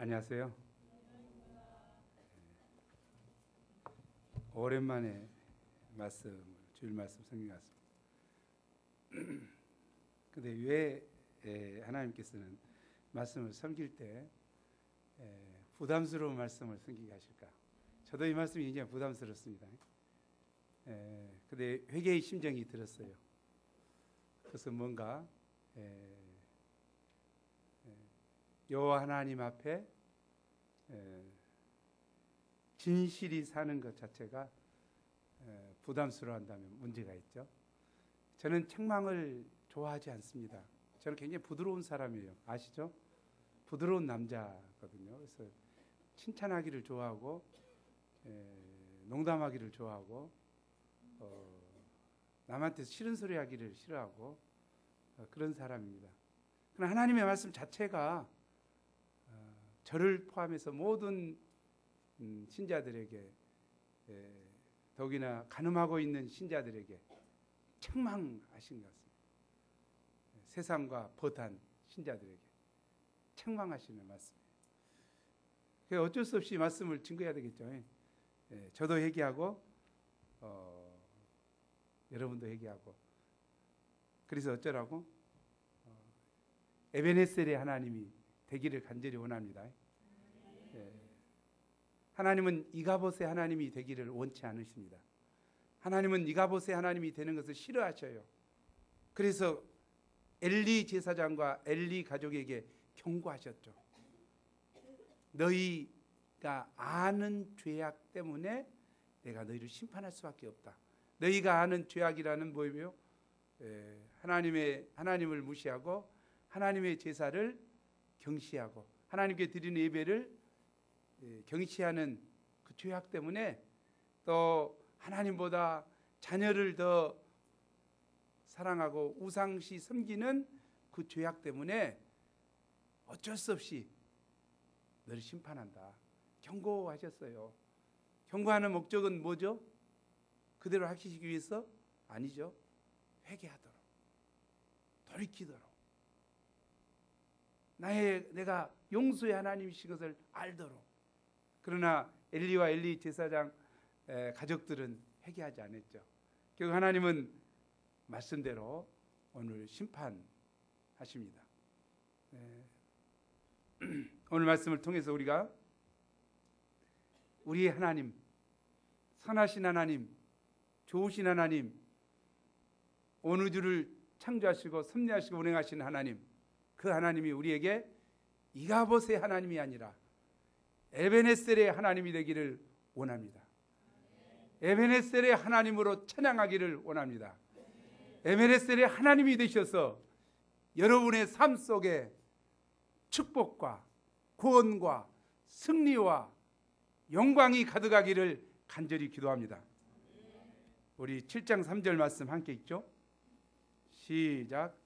안녕하세요. 오랜만에 주일 말씀 성경 같습니다. 근데 왜 하나님께서는 말씀을 섬길 때 부담스러운 말씀을 섬기게 하실까? 저도 이 말씀이 굉장히 부담스럽습니다. 근데 회개의 심정이 들었어요. 그래서 뭔가 여호와 하나님 앞에 진실이 사는 것 자체가 부담스러워한다면 문제가 있죠. 저는 책망을 좋아하지 않습니다. 저는 굉장히 부드러운 사람이에요. 아시죠? 부드러운 남자거든요. 그래서 칭찬하기를 좋아하고 농담하기를 좋아하고 남한테 싫은 소리 하기를 싫어하고 그런 사람입니다. 그러나 하나님의 말씀 자체가 저를 포함해서 모든 신자들에게, 더욱이나 간음하고 있는 신자들에게 책망하신 것 같습니다. 세상과 벗한 신자들에게 책망하시는 말씀이에요. 어쩔 수 없이 말씀을 증거해야 되겠죠. 저도 회개하고 여러분도 회개하고. 그래서 어쩌라고? 에베네셀의 하나님이 되기를 간절히 원합니다. 하나님은 이가봇의 하나님이 되기를 원치 않으십니다. 하나님은 이가봇의 하나님이 되는 것을 싫어하셔요. 그래서 엘리 제사장과 엘리 가족에게 경고하셨죠. 너희가 아는 죄악 때문에 내가 너희를 심판할 수밖에 없다. 너희가 아는 죄악이라는 뭐예요? 하나님을 무시하고 하나님의 제사를 경시하고 하나님께 드리는 예배를 경시하는 그 죄악 때문에, 또 하나님보다 자녀를 더 사랑하고 우상시 섬기는 그 죄악 때문에 어쩔 수 없이 너를 심판한다. 경고하셨어요. 경고하는 목적은 뭐죠? 그대로 하시기 위해서? 아니죠. 회개하도록, 돌이키도록, 내가 용서의 하나님이신 것을 알도록. 그러나 엘리와 엘리 제사장 가족들은 회개하지 않았죠. 결국 하나님은 말씀대로 오늘 심판하십니다. 오늘 말씀을 통해서 우리가 우리의 하나님, 선하신 하나님, 좋으신 하나님, 온 우주를 창조하시고 섭리하시고 운행하시는 하나님, 그 하나님이 우리에게 이가봇의 하나님이 아니라 에베네셀의 하나님이 되기를 원합니다. 에베네셀의 하나님으로 찬양하기를 원합니다. 에베네셀의 하나님이 되셔서 여러분의 삶 속에 축복과 구원과 승리와 영광이 가득하기를 간절히 기도합니다. 우리 7장 3절 말씀 함께 읽죠. 시작.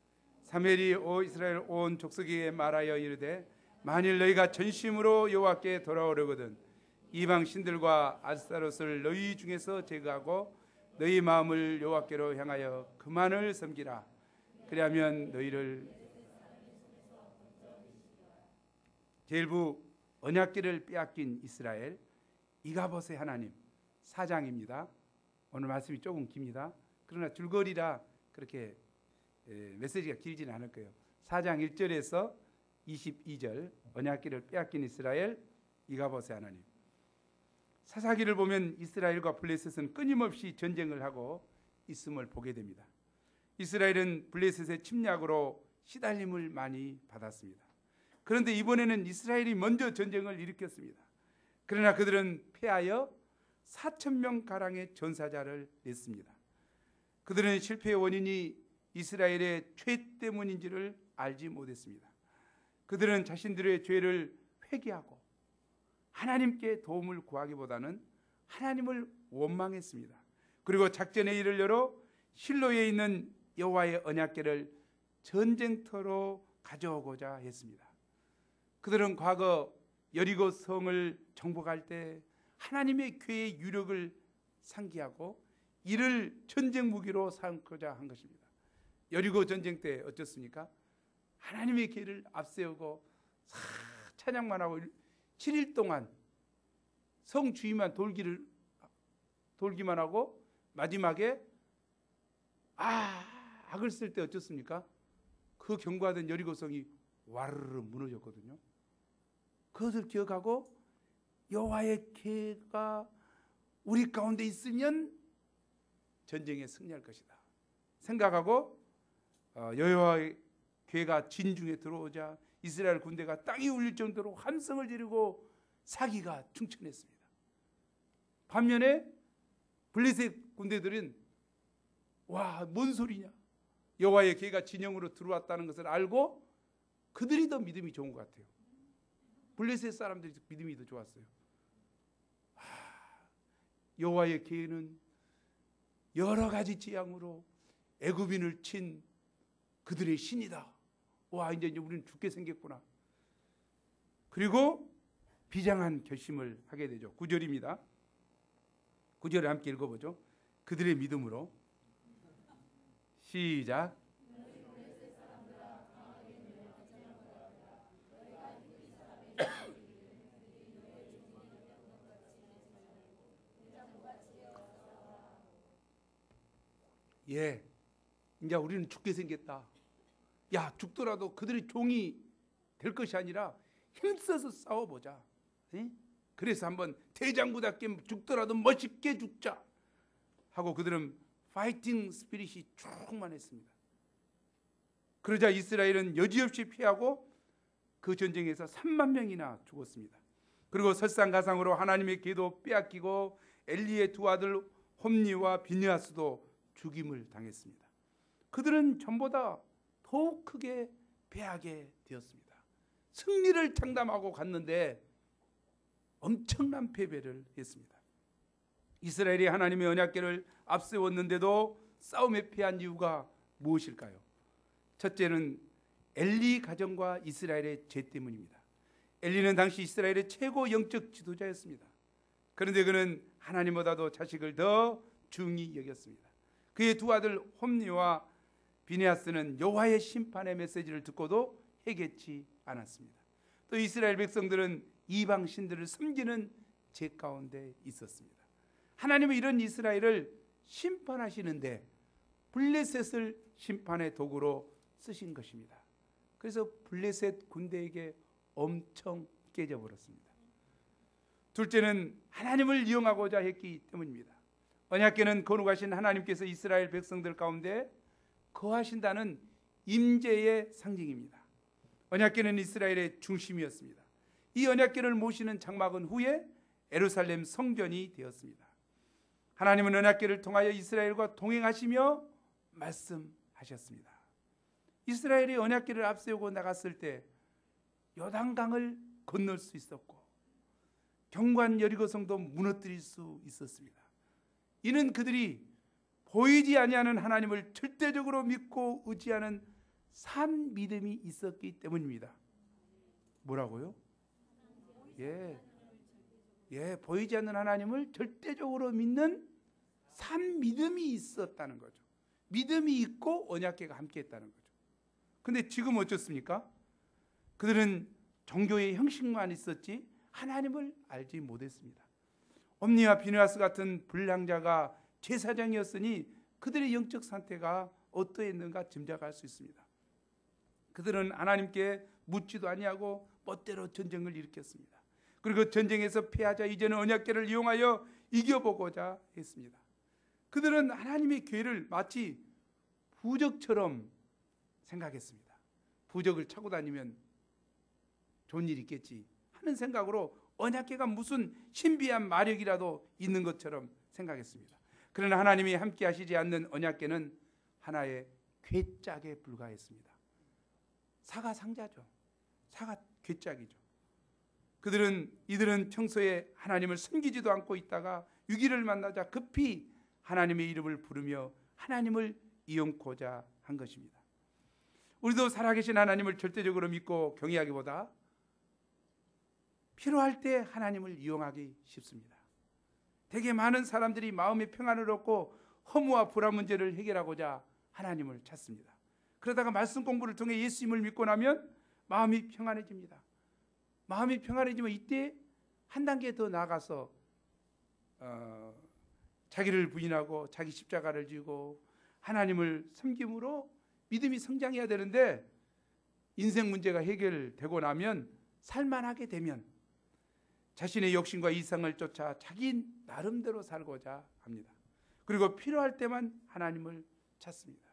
사무엘이 오 이스라엘 온 족속에게 말하여 이르되 만일 너희가 전심으로 여호와께 돌아오려거든 이방 신들과 아스타롯을 너희 중에서 제거하고 너희 마음을 여호와께로 향하여 그만을 섬기라. 그리하면 너희를 제일부 언약궤를 빼앗긴 이스라엘, 이가봇의 하나님 4장입니다. 오늘 말씀이 조금 깁니다. 그러나 줄거리라 그렇게 메시지가 길지는 않을 거예요. 4장 1절에서 22절 언약궤를 빼앗긴 이스라엘, 이가봇의 하나님. 사사기를 보면 이스라엘과 블레셋은 끊임없이 전쟁을 하고 있음을 보게 됩니다. 이스라엘은 블레셋의 침략으로 시달림을 많이 받았습니다. 그런데 이번에는 이스라엘이 먼저 전쟁을 일으켰습니다. 그러나 그들은 패하여 4,000명 가량의 전사자를 냈습니다. 그들은 실패의 원인이 이스라엘의 죄 때문인지를 알지 못했습니다. 그들은 자신들의 죄를 회개하고 하나님께 도움을 구하기보다는 하나님을 원망했습니다. 그리고 작전의 일을 열어 실로에 있는 여호와의 언약궤를 전쟁터로 가져오고자 했습니다. 그들은 과거 여리고 성을 정복할 때 하나님의 궤의 유력을 상기하고 이를 전쟁 무기로 삼고자 한 것입니다. 여리고 전쟁 때 어떻습니까? 하나님의 궤를 앞세우고 찬양만 하고 7일 동안 성 주위만 돌기만 하고 마지막에 악을 쓸 때 어쩌습니까? 그 견고하던 여리고성이 와르르 무너졌거든요. 그것을 기억하고 여호와의 궤가 우리 가운데 있으면 전쟁에 승리할 것이다 생각하고 여호와의 궤가 진중에 들어오자 이스라엘 군대가 땅이 울릴 정도로 함성을 지르고 사기가 충천했습니다. 반면에 블레셋 군대들은 와, 뭔 소리냐? 여호와의 궤가 진영으로 들어왔다는 것을 알고 그들이 더 믿음이 좋은 것 같아요. 블레셋 사람들이 믿음이 더 좋았어요. 여호와의 궤는 여러 가지 재앙으로 애굽인을 친 그들의 신이다. 와, 이제 우리는 죽게 생겼구나. 그리고 비장한 결심을 하게 되죠. 9절입니다. 9절을 함께 읽어보죠. 그들의 믿음으로. 시작. 예, 이제 우리는 죽게 생겼다. 야, 죽더라도 그들의 종이 될 것이 아니라 힘써서 싸워보자. 예? 그래서 한번 대장부답게 죽더라도 멋있게 죽자 하고 그들은 파이팅 스피릿이 충만했습니다. 그러자 이스라엘은 여지없이 피하고 그 전쟁에서 3만 명이나 죽었습니다. 그리고 설상가상으로 하나님의 궤도 빼앗기고 엘리의 두 아들 홈니와 비느하스도 죽임을 당했습니다. 그들은 전보다 더욱 크게 패하게 되었습니다. 승리를 장담하고 갔는데 엄청난 패배를 했습니다. 이스라엘이 하나님의 언약궤를 앞세웠는데도 싸움에 패한 이유가 무엇일까요? 첫째는 엘리 가정과 이스라엘의 죄 때문입니다. 엘리는 당시 이스라엘의 최고 영적 지도자였습니다. 그런데 그는 하나님보다도 자식을 더 중히 여겼습니다. 그의 두 아들 홈니와 비느하스는 여호와의 심판의 메시지를 듣고도 회개치 않았습니다. 또 이스라엘 백성들은 이방 신들을 섬기는 죄 가운데 있었습니다. 하나님은 이런 이스라엘을 심판하시는데 블레셋을 심판의 도구로 쓰신 것입니다. 그래서 블레셋 군대에게 엄청 깨져버렸습니다. 둘째는 하나님을 이용하고자 했기 때문입니다. 언약궤는 거룩하신 하나님께서 이스라엘 백성들 가운데 거하신다는 임재의 상징입니다. 언약궤는 이스라엘의 중심이었습니다. 이 언약궤를 모시는 장막은 후에 예루살렘 성전이 되었습니다. 하나님은 언약궤를 통하여 이스라엘과 동행하시며 말씀하셨습니다. 이스라엘이 언약궤를 앞세우고 나갔을 때 요단강을 건널 수 있었고 견고한 여리고성도 무너뜨릴 수 있었습니다. 이는 그들이 보이지 아니하는 하나님을 절대적으로 믿고 의지하는 산 믿음이 있었기 때문입니다. 뭐라고요? 보이지 않는 하나님을 절대적으로 믿는 산 믿음이 있었다는 거죠. 믿음이 있고 언약궤가 함께 했다는 거죠. 근데 지금 어쩌습니까? 그들은 종교의 형식만 있었지 하나님을 알지 못했습니다. 옴니와 비느하스 같은 불량자가 제사장이었으니 그들의 영적 상태가 어떠했는가 짐작할 수 있습니다. 그들은 하나님께 묻지도 아니하고 멋대로 전쟁을 일으켰습니다. 그리고 전쟁에서 패하자 이제는 언약궤를 이용하여 이겨보고자 했습니다. 그들은 하나님의 궤를 마치 부적처럼 생각했습니다. 부적을 차고 다니면 좋은 일이 있겠지 하는 생각으로 언약궤가 무슨 신비한 마력이라도 있는 것처럼 생각했습니다. 그러나 하나님이 함께 하시지 않는 언약궤는 하나의 궤짝에 불과했습니다. 사과 상자죠. 사과 궤짝이죠. 이들은 평소에 하나님을 섬기지도 않고 있다가 위기를 만나자 급히 하나님의 이름을 부르며 하나님을 이용코자 한 것입니다. 우리도 살아계신 하나님을 절대적으로 믿고 경외하기보다 필요할 때 하나님을 이용하기 쉽습니다. 되게 많은 사람들이 마음의 평안을 얻고 허무와 불안 문제를 해결하고자 하나님을 찾습니다. 그러다가 말씀 공부를 통해 예수님을 믿고 나면 마음이 평안해집니다. 마음이 평안해지면 이때 한 단계 더 나아가서 자기를 부인하고 자기 십자가를 지고 하나님을 섬김으로 믿음이 성장해야 되는데, 인생 문제가 해결되고 나면 살만하게 되면 자신의 욕심과 이상을 쫓아 자기 나름대로 살고자 합니다. 그리고 필요할 때만 하나님을 찾습니다.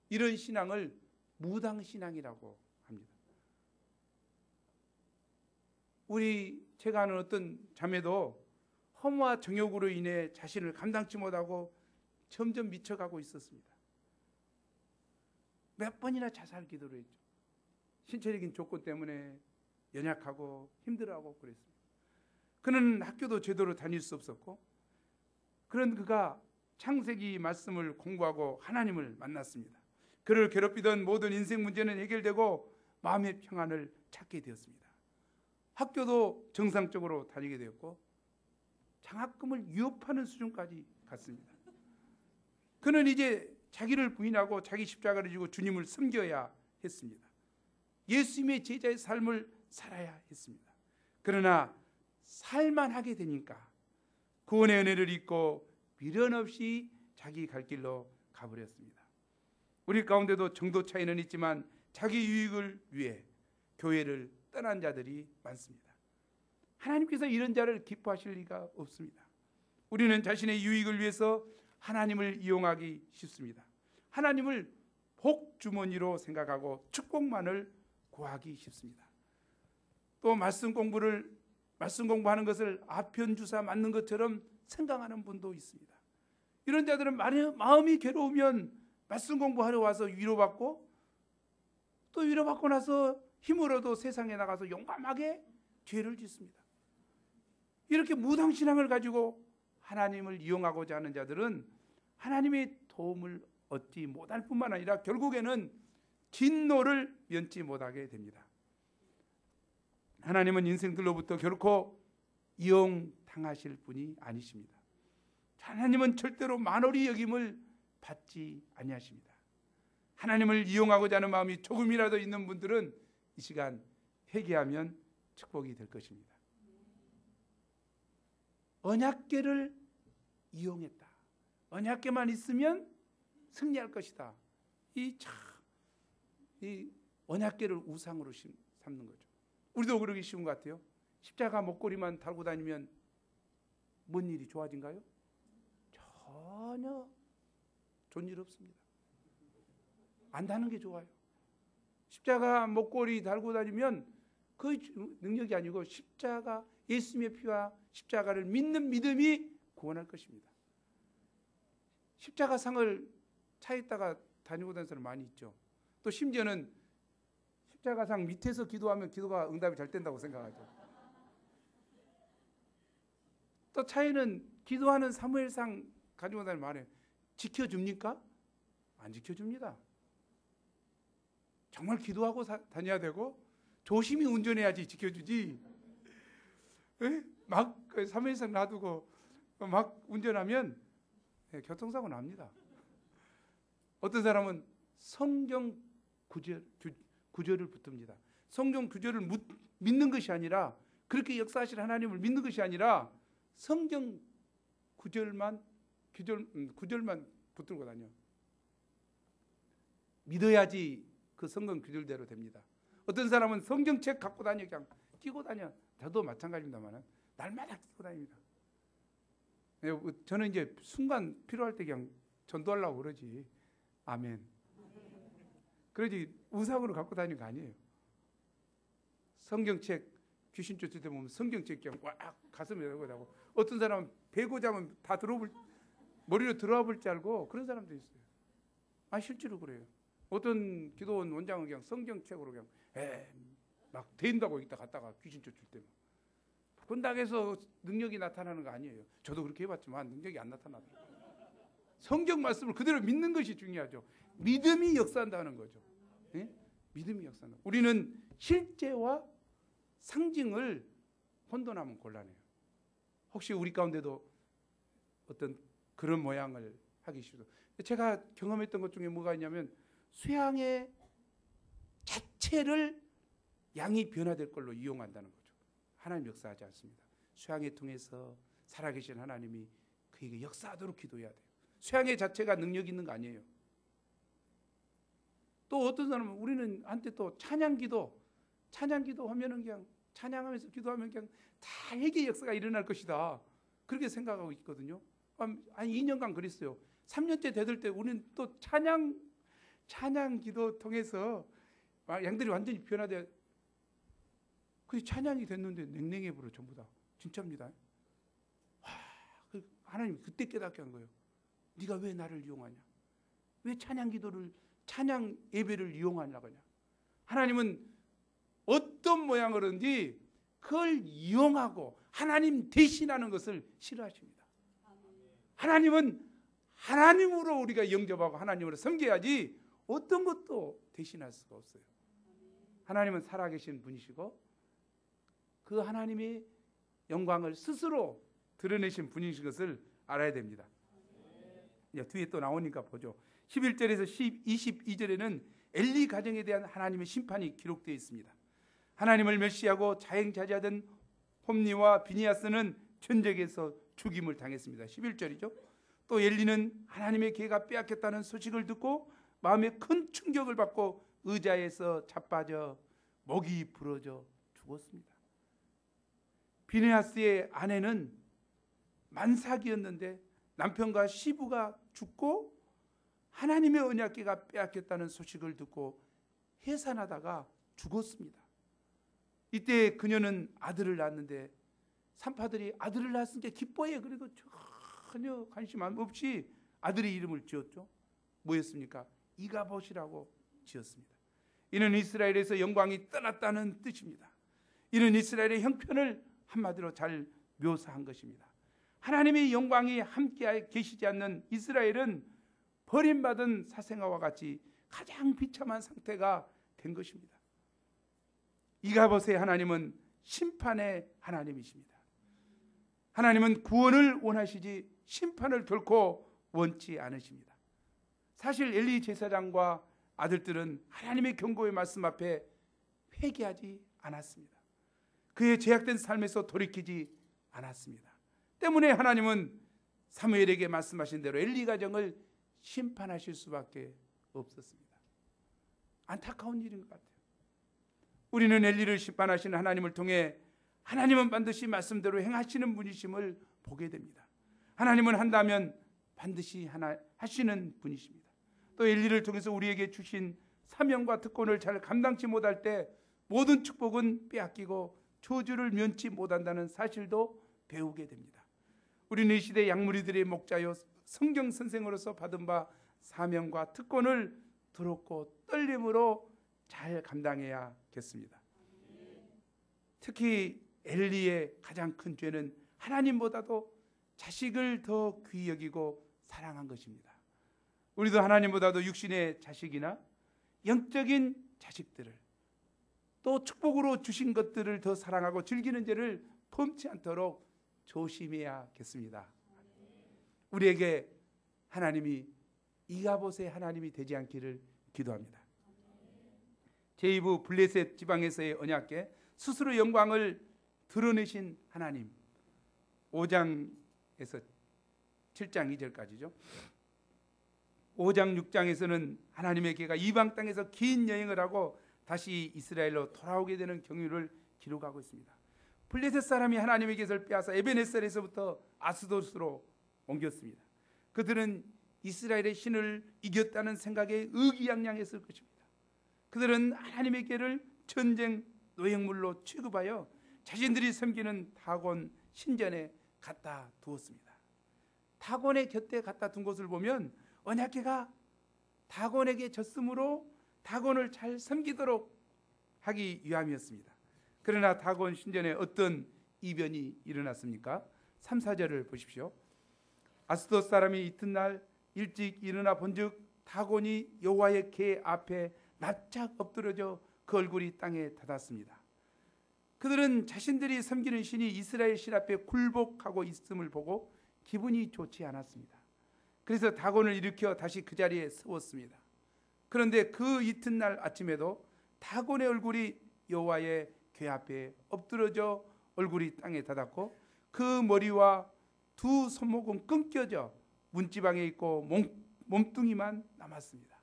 이런 신앙을 무당신앙이라고 합니다. 제가 아는 어떤 자매도 허무와 정욕으로 인해 자신을 감당치 못하고 점점 미쳐가고 있었습니다. 몇 번이나 자살 기도를 했죠. 신체적인 조건 때문에 연약하고 힘들어하고 그랬습니다. 그는 학교도 제대로 다닐 수 없었고, 그런 그가 창세기 말씀을 공부하고 하나님을 만났습니다. 그를 괴롭히던 모든 인생 문제는 해결되고 마음의 평안을 찾게 되었습니다. 학교도 정상적으로 다니게 되었고 장학금을 유업하는 수준까지 갔습니다. 그는 이제 자기를 부인하고 자기 십자가를 지고 주님을 섬겨야 했습니다. 예수님의 제자의 삶을 살아야 했습니다. 그러나 살만하게 되니까 구원의 은혜를 잊고 미련 없이 자기 갈 길로 가버렸습니다. 우리 가운데도 정도 차이는 있지만 자기 유익을 위해 교회를 떠난 자들이 많습니다. 하나님께서 이런 자를 기뻐하실 리가 없습니다. 우리는 자신의 유익을 위해서 하나님을 이용하기 쉽습니다. 하나님을 복주머니로 생각하고 축복만을 구하기 쉽습니다. 또 말씀 공부하는 것을 아편주사 맞는 것처럼 생각하는 분도 있습니다. 이런 자들은 마음이 괴로우면 말씀 공부하러 와서 위로받고, 또 위로받고 나서 힘을 얻어 세상에 나가서 용감하게 죄를 짓습니다. 이렇게 무당신앙을 가지고 하나님을 이용하고자 하는 자들은 하나님의 도움을 얻지 못할 뿐만 아니라 결국에는 진노를 면치 못하게 됩니다. 하나님은 인생들로부터 결코 이용당하실 분이 아니십니다. 하나님은 절대로 만홀히 여김을 받지 아니하십니다. 하나님을 이용하고자 하는 마음이 조금이라도 있는 분들은 이 시간 회개하면 축복이 될 것입니다. 언약궤를 이용했다. 언약궤만 있으면 승리할 것이다. 이 언약궤를 우상으로 삼는 거죠. 우리도 그러기 쉬운 것 같아요. 십자가 목걸이만 달고 다니면 뭔 일이 좋아진가요? 전혀 좋은 일 없습니다. 안 다는 게 좋아요. 십자가 목걸이 달고 다니면 그 능력이 아니고 십자가, 예수님의 피와 십자가를 믿는 믿음이 구원할 것입니다. 십자가 상을 차에다가 다니고 다니는 사람 많이 있죠. 또 심지어는 십자가상 밑에서 기도하면 기도가 응답이 잘 된다고 생각하죠. 또 차에는 기도하는 사무엘상 가지고 다니는 말에 지켜줍니까? 안 지켜줍니다. 정말 기도하고 다녀야 되고 조심히 운전해야지 지켜주지. 막 사무엘상 놔두고 막 운전하면 교통사고 납니다. 어떤 사람은 성경 구절을 붙듭니다. 성경 구절을 믿는 것이 아니라, 그렇게 역사하실 하나님을 믿는 것이 아니라 성경 구절만 붙들고 다녀. 믿어야지 그 성경 구절대로 됩니다. 어떤 사람은 성경책 갖고 다녀, 그냥 끼고 다녀. 저도 마찬가지입니다만 날마다 끼고 다닙니다. 저는 이제 순간 필요할 때 그냥 전도하려고 그러지. 아멘. 그러지 우상으로 갖고 다니는 거 아니에요. 성경책 귀신 쫓을 때 보면 성경책 그냥 꽉 가슴에 넣고 자고, 어떤 사람은 베고 자면 다 머리로 들어와 볼 줄 알고 그런 사람도 있어요. 실제로 그래요. 어떤 기도원 원장은 그냥 성경책으로 그냥 막 대인다고 있다 갔다가 귀신 쫓을 때 그런다고 해서 능력이 나타나는 거 아니에요. 저도 그렇게 해봤지만 능력이 안 나타나더라고요. 성경 말씀을 그대로 믿는 것이 중요하죠. 믿음이 역사한다는 거죠. 네? 믿음이 역사한다. 우리는 실제와 상징을 혼돈하면 곤란해요. 혹시 우리 가운데도 어떤 그런 모양을 하기 싫어요. 제가 경험했던 것 중에 뭐가 있냐면, 쇠양의 자체를 양이 변화될 걸로 이용한다는 거죠. 하나님 역사하지 않습니다. 쇠항에 통해서 살아계신 하나님이 그에게 역사하도록 기도해야 돼요. 쇠항의 자체가 능력 있는 거 아니에요. 또 어떤 사람은 우리는 한때 또 찬양기도 하면은 그냥 찬양하면서 기도하면 그냥 다 회개의 역사가 일어날 것이다. 그렇게 생각하고 있거든요. 한 2년간 그랬어요. 3년째 되들 때 우리는 또 찬양기도 통해서 양들이 완전히 변화돼. 그 찬양이 됐는데 냉랭해 버려 전부 다. 진짜입니다. 하나님 그때 깨닫게 한 거예요. 네가 왜 나를 이용하냐? 왜 찬양 예배를 이용하려고 하냐? 하나님은 어떤 모양으로든지 그걸 이용하고 하나님 대신하는 것을 싫어하십니다. 하나님은 하나님으로 우리가 영접하고 하나님으로 섬겨야지 어떤 것도 대신할 수가 없어요. 하나님은 살아계신 분이시고 그 하나님의 영광을 스스로 드러내신 분이신 것을 알아야 됩니다. 뒤에 또 나오니까 보죠. 11절에서 22절에는 엘리 가정에 대한 하나님의 심판이 기록되어 있습니다. 하나님을 멸시하고 자행자제하던 홈니와 비니아스는 전쟁에서 죽임을 당했습니다. 11절이죠. 또 엘리는 하나님의 계가 빼앗겼다는 소식을 듣고 마음에 큰 충격을 받고 의자에서 자빠져 목이 부러져 죽었습니다. 비니아스의 아내는 만삭이었는데 남편과 시부가 죽고 하나님의 언약궤가 빼앗겼다는 소식을 듣고 해산하다가 죽었습니다. 이때 그녀는 아들을 낳았는데 산파들이 아들을 낳았으니까 기뻐해. 그래도 전혀 관심 없이 아들의 이름을 지었죠. 뭐였습니까? 이가봇이라고 지었습니다. 이는 이스라엘에서 영광이 떠났다는 뜻입니다. 이는 이스라엘의 형편을 한마디로 잘 묘사한 것입니다. 하나님의 영광이 함께 계시지 않는 이스라엘은 버림받은 사생아와 같이 가장 비참한 상태가 된 것입니다. 이가봇의 하나님은 심판의 하나님이십니다. 하나님은 구원을 원하시지 심판을 결코 원치 않으십니다. 사실 엘리 제사장과 아들들은 하나님의 경고의 말씀 앞에 회개하지 않았습니다. 그의 죄악된 삶에서 돌이키지 않았습니다. 때문에 하나님은 사무엘에게 말씀하신 대로 엘리 가정을 심판하실 수밖에 없었습니다. 안타까운 일인 것 같아요. 우리는 엘리를 심판하시는 하나님을 통해 하나님은 반드시 말씀대로 행하시는 분이심을 보게 됩니다. 하나님은 한다면 반드시 하시는 분이십니다. 또 엘리를 통해서 우리에게 주신 사명과 특권을 잘 감당치 못할 때 모든 축복은 빼앗기고 저주를 면치 못한다는 사실도 배우게 됩니다. 우리는 이 시대 양무리들의 목자요 성경 선생으로서 받은 바 사명과 특권을 두렵고 떨림으로 잘 감당해야겠습니다. 특히 엘리의 가장 큰 죄는 하나님보다도 자식을 더 귀히 여기고 사랑한 것입니다. 우리도 하나님보다도 육신의 자식이나 영적인 자식들을 또 축복으로 주신 것들을 더 사랑하고 즐기는 죄를 범치 않도록 조심해야겠습니다. 우리에게 하나님이 이가봇의 하나님이 되지 않기를 기도합니다. 제2부 블레셋 지방에서의 언약궤 스스로 영광을 드러내신 하나님, 5장에서 7장 2절까지죠. 5장 6장에서는 하나님의 궤가 이방 땅에서 긴 여행을 하고 다시 이스라엘로 돌아오게 되는 경유를 기록하고 있습니다. 블레셋 사람이 하나님의 궤를 빼앗아 에베네셀에서부터 아스돗으로 옮겼습니다. 그들은 이스라엘의 신을 이겼다는 생각에 의기양양했을 것입니다. 그들은 하나님의 궤를 전쟁 노획물로 취급하여 자신들이 섬기는 다곤 신전에 갖다 두었습니다. 다곤의 곁에 갖다 둔 것을 보면 언약궤가 다곤에게 졌으므로 다곤을 잘 섬기도록 하기 위함이었습니다. 그러나 다곤 신전에 어떤 이변이 일어났습니까? 3, 4절을 보십시오. 아스돗 사람이 이튿날 일찍 일어나 본즉 다곤이 여호와의 궤 앞에 납작 엎드러져 그 얼굴이 땅에 닿았습니다. 그들은 자신들이 섬기는 신이 이스라엘 신 앞에 굴복하고 있음을 보고 기분이 좋지 않았습니다. 그래서 다곤을 일으켜 다시 그 자리에 세웠습니다. 그런데 그 이튿날 아침에도 다곤의 얼굴이 여호와의 궤 앞에 엎드러져 얼굴이 땅에 닿았고 그 머리와 두 손목은 끊겨져 문지방에 있고 몸뚱이만 남았습니다.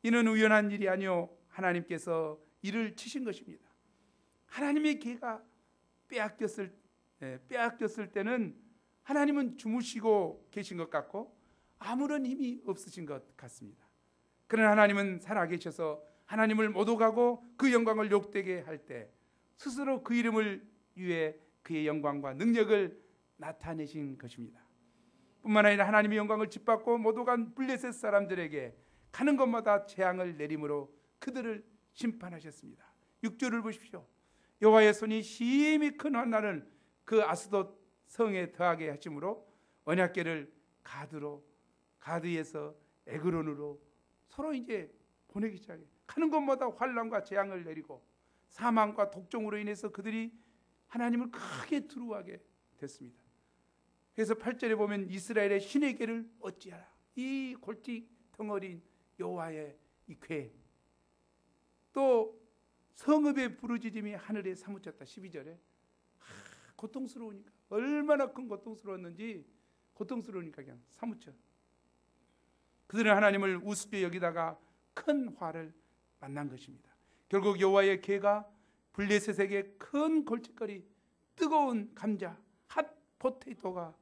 이는 우연한 일이 아니요 하나님께서 이를 치신 것입니다. 하나님의 개가 빼앗겼을 때는 하나님은 주무시고 계신 것 같고 아무런 힘이 없으신 것 같습니다. 그러나 하나님은 살아계셔서 하나님을 모독하고 그 영광을 욕되게 할 때 스스로 그 이름을 위해 그의 영광과 능력을 나타내신 것입니다. 뿐만 아니라 하나님의 영광을 짓밟고 모독한 블레셋 사람들에게 가는 곳마다 재앙을 내림으로 그들을 심판하셨습니다. 6절을 보십시오. 여호와의 손이 심히 큰 환난을 그 아스돗 성에 더하게 하심으로 언약궤를 가드에서 에그론으로 서로 이제 보내기 시작해. 가는 곳마다 환난과 재앙을 내리고 사망과 독종으로 인해서 그들이 하나님을 크게 두려워하게 됐습니다. 그래서 8절에 보면 이스라엘의 신의 궤를 어찌하라. 이 골tik 덩어리인 여호와의 이 궤, 또 성읍의 부르짖음이 하늘에 사무쳤다. 12절에 고통스러우니까, 얼마나 큰 고통스러웠는지, 고통스러우니까 그냥 사무쳐. 그들은 하나님을 우습게 여기다가 큰 화를 만난 것입니다. 결국 여호와의 궤가 블레셋에게 큰 골칫거리, 뜨거운 감자, 핫 포테이토가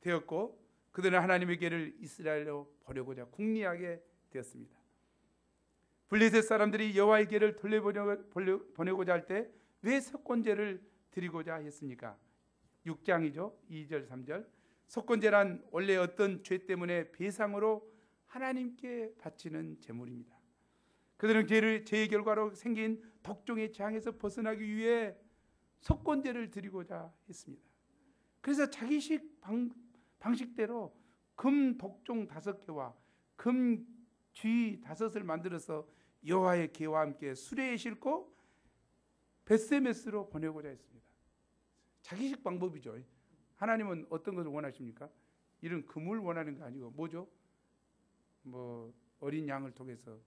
되었고 그들은 하나님의 궤를 이스라엘로 보내고자 궁리하게 되었습니다. 블레셋 사람들이 여호와의 궤를 돌려보내고자 할 때 왜 속건제를 드리고자 했습니까? 6장이죠. 2절 3절. 속건제란 원래 어떤 죄 때문에 배상으로 하나님께 바치는 제물입니다. 그들은 죄의 결과로 생긴 독종의 재앙에서 벗어나기 위해 속건제를 드리고자 했습니다. 그래서 자기식 방식대로 금 독종 5개와 금 쥐 5을 만들어서 여호와의 궤와 함께 수레에 싣고 벳세메스로 보내고자 했습니다. 자기식 방법이죠. 하나님은 어떤 것을 원하십니까? 이런 금을 원하는 거 아니고 뭐죠? 어린 양을 통해서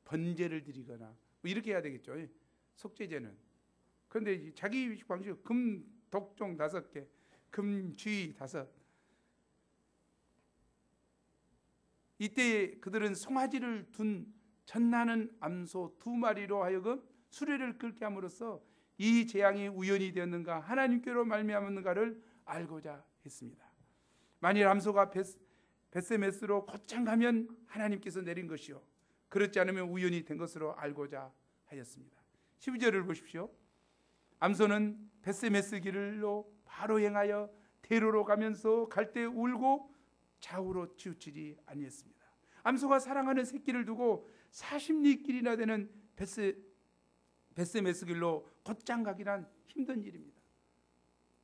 번제를 드리거나 이렇게 해야 되겠죠. 속죄제는. 그런데 자기 방식 금 독종 5개, 금 쥐 5. 이때 그들은 송아지를 둔 전나는 암소 2마리로 하여금 수레를 끌게 함으로써 이 재앙이 우연이 되었는가 하나님께로 말미암았는가를 알고자 했습니다. 만일 암소가 벳세메스로 곧장 가면 하나님께서 내린 것이요 그렇지 않으면 우연이 된 것으로 알고자 하였습니다. 12절을 보십시오. 암소는 벳세메스 길로 바로 행하여 대로로 가면서 갈 때 울고 좌우로 치우치지 아니했습니다. 암소가 사랑하는 새끼를 두고 40리 길이나 되는 벳세메스 길로 곧장 가기란 힘든 일입니다.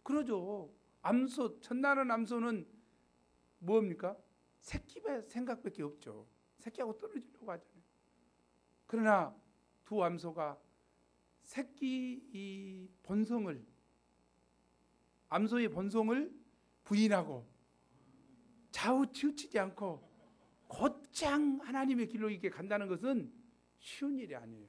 그러죠. 암소, 첫나는 암소는 뭡니까? 새끼 생각밖에 없죠. 새끼하고 떨어지려고 하잖아요. 그러나 두 암소가 새끼 이 본성을, 암소의 본성을 부인하고 좌우 치우치지 않고 곧장 하나님의 길로 이렇게 간다는 것은 쉬운 일이 아니에요.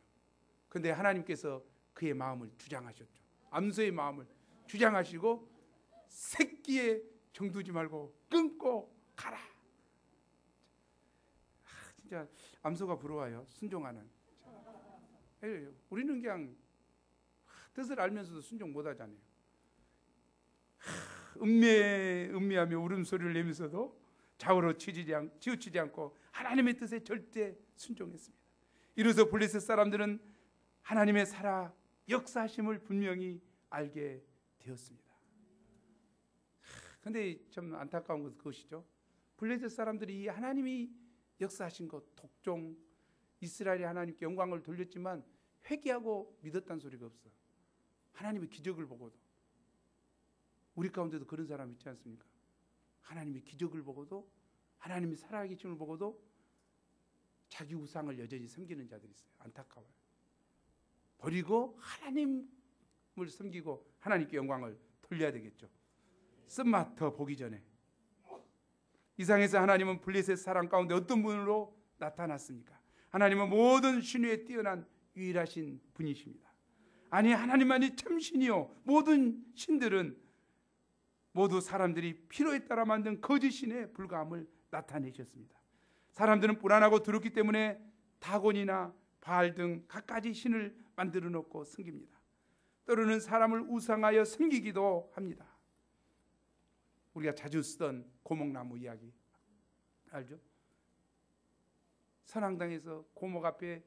그런데 하나님께서 그의 마음을 주장하셨죠. 암소의 마음을 주장하시고 새끼에 정두지 말고 끊고 가라. 진짜 암소가 부러워요. 순종하는. 우리는 그냥 뜻을 알면서도 순종 못하잖아요. 음미하며 울음소리를 내면서도 좌우로 치우치지 않고 하나님의 뜻에 절대 순종했습니다. 이로써 블레셋 사람들은 하나님의 살아 역사하심을 분명히 알게 되었습니다. 그런데 좀 안타까운 것은 그것이죠. 블레셋 사람들이 하나님이 역사하신 것, 독종, 이스라엘이 하나님께 영광을 돌렸지만 회개하고 믿었다는 소리가 없어. 하나님의 기적을 보고도. 우리 가운데도 그런 사람 있지 않습니까? 하나님의 기적을 보고도, 하나님의 살아계심을 보고도 자기 우상을 여전히 섬기는 자들이 있어요. 안타까워요. 버리고 하나님을 섬기고 하나님께 영광을 돌려야 되겠죠. 쓴맛 더 보기 전에. 이상에서 하나님은 블레셋 사람 가운데 어떤 분으로 나타났습니까? 하나님은 모든 신유에 뛰어난 유일하신 분이십니다. 아니, 하나님만이 참신이요, 모든 신들은 모두 사람들이 필요에 따라 만든 거짓 신의 불과함을 나타내셨습니다. 사람들은 불안하고 두렵기 때문에 다곤이나 바알 등 갖가지 신을 만들어 놓고 섬깁니다. 때로는 사람을 우상하여 섬기기도 합니다. 우리가 자주 쓰던 고목나무 이야기 알죠? 선앙당에서 고목 앞에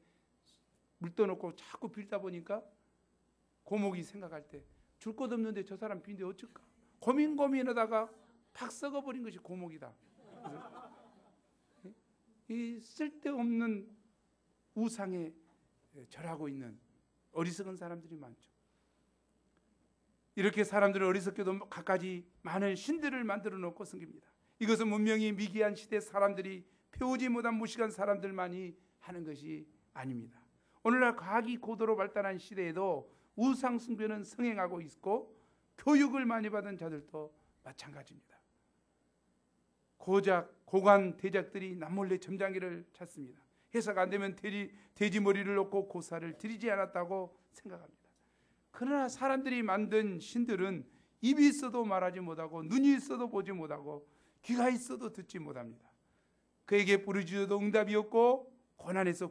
물 떠놓고 자꾸 빌다 보니까 고목이 생각할 때 줄 것 없는데 저 사람 빈데 어쩔까? 고민하다가 팍 썩어버린 것이 고목이다. 이 쓸데없는 우상에 절하고 있는 어리석은 사람들이 많죠. 이렇게 사람들은 어리석게도 갖가지 많은 신들을 만들어 놓고 섬깁니다. 이것은 분명히 미개한 시대 사람들이 배우지 못한 무식한 사람들만이 하는 것이 아닙니다. 오늘날 과학이 고도로 발달한 시대에도 우상 숭배는 성행하고 있고 교육을 많이 받은 자들도 마찬가지입니다. 고관 대작들이 남몰래 점장기를 찾습니다. 해석 안 되면 돼지 머리를 놓고 고사를 드리지 않았다고 생각합니다. 그러나 사람들이 만든 신들은 입이 있어도 말하지 못하고 눈이 있어도 보지 못하고 귀가 있어도 듣지 못합니다. 그에게 부르짖어도 응답이 없고 고난에서